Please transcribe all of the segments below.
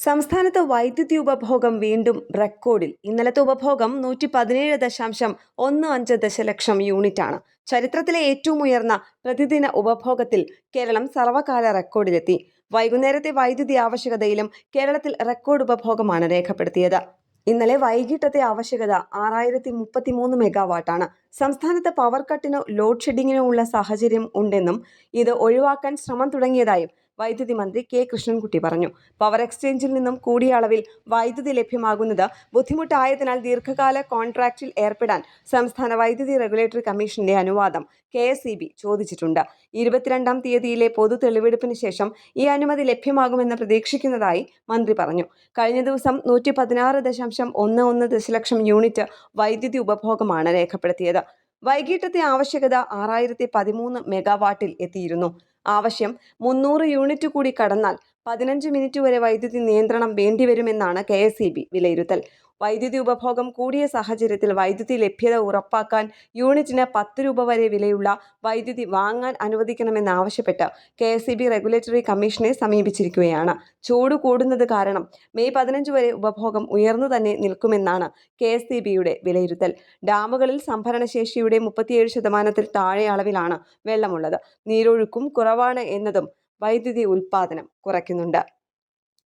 സംസ്ഥാനത്ത് വൈദ്യുതി ഉപഭോഗം വീണ്ടും റെക്കോർഡിൽ. ഇന്നലത്തെ ഉപഭോഗം 117.15 ദശലക്ഷം യൂണിറ്റാണ്. ചരിത്രത്തിലെ ഏറ്റവും ഉയർന്ന പ്രതിദിന ഉപഭോഗത്തിൽ കേരളം സർവകാല റെക്കോർഡിലെത്തി. വൈകുന്നേരത്തെ വൈദ്യുതി ആവശ്യകതയിലും കേരളത്തിൽ റെക്കോർഡ് ഉപഭോഗമാണ് രേഖപ്പെടുത്തിയത്. ഇന്നലെ വൈകിട്ടത്തെ ആവശ്യകത 6033 മെഗാവാട്ടാണ്. സംസ്ഥാനത്ത് പവർ കട്ടിനോ ലോഡ് ഷെഡിങ്ങിനോ ഉള്ള സാഹചര്യം ഉണ്ടെന്നും ഇത് ഒഴിവാക്കാൻ ശ്രമം തുടങ്ങിയതായും വൈദ്യുതി മന്ത്രി കെ കൃഷ്ണൻകുട്ടി പറഞ്ഞു. പവർ എക്സ്ചേഞ്ചിൽ നിന്നും കൂടിയ അളവിൽ വൈദ്യുതി ലഭ്യമാകുന്നത് ബുദ്ധിമുട്ടായതിനാൽ ദീർഘകാല കോൺട്രാക്റ്റിൽ ഏർപ്പെടാൻ സംസ്ഥാന വൈദ്യുതി റെഗുലേറ്ററി കമ്മീഷന്റെ അനുവാദം KSEB ചോദിച്ചിട്ടുണ്ട്. 22-ാം തീയതിയിലെ പൊതു തെളിവെടുപ്പിന് ശേഷം ഈ അനുമതി ലഭ്യമാകുമെന്ന് പ്രതീക്ഷിക്കുന്നതായി മന്ത്രി പറഞ്ഞു. കഴിഞ്ഞ ദിവസം 116.11 ദശലക്ഷം യൂണിറ്റ് വൈദ്യുതി ഉപഭോഗമാണ് രേഖപ്പെടുത്തിയത്. വൈകിട്ടത്തെ ആവശ്യകത 6013 മെഗാവാട്ടിൽ എത്തിയിരുന്നു. ആവശ്യം 300 യൂണിറ്റ് കൂടി കടന്നാൽ 15 മിനിറ്റ് വരെ വൈദ്യുതി നിയന്ത്രണം വേണ്ടിവരുമെന്നാണ് KSEB വിലയിരുത്തൽ. വൈദ്യുതി ഉപഭോഗം കൂടിയ സാഹചര്യത്തിൽ വൈദ്യുതി ലഭ്യത ഉറപ്പാക്കാൻ യൂണിറ്റിന് 10 രൂപ വരെ വിലയുള്ള വൈദ്യുതി വാങ്ങാൻ അനുവദിക്കണമെന്നാവശ്യപ്പെട്ട് KSEB റെഗുലേറ്ററി കമ്മീഷനെ സമീപിച്ചിരിക്കുകയാണ്. ചൂട് കൂടുന്നത് കാരണം മെയ് 15 വരെ ഉപഭോഗം ഉയർന്നു തന്നെ നിൽക്കുമെന്നാണ് KSEBയുടെ വിലയിരുത്തൽ. ഡാമുകളിൽ സംഭരണശേഷിയുടെ 37% താഴെ അളവിലാണ് വെള്ളമുള്ളത്. നീരൊഴുക്കും കുറവാണ് എന്നതും വൈദ്യുതി ഉൽപ്പാദനം കുറയ്ക്കുന്നുണ്ട്.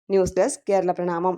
ന്യൂസ് ഡെസ്ക് കേരള പ്രണാമം.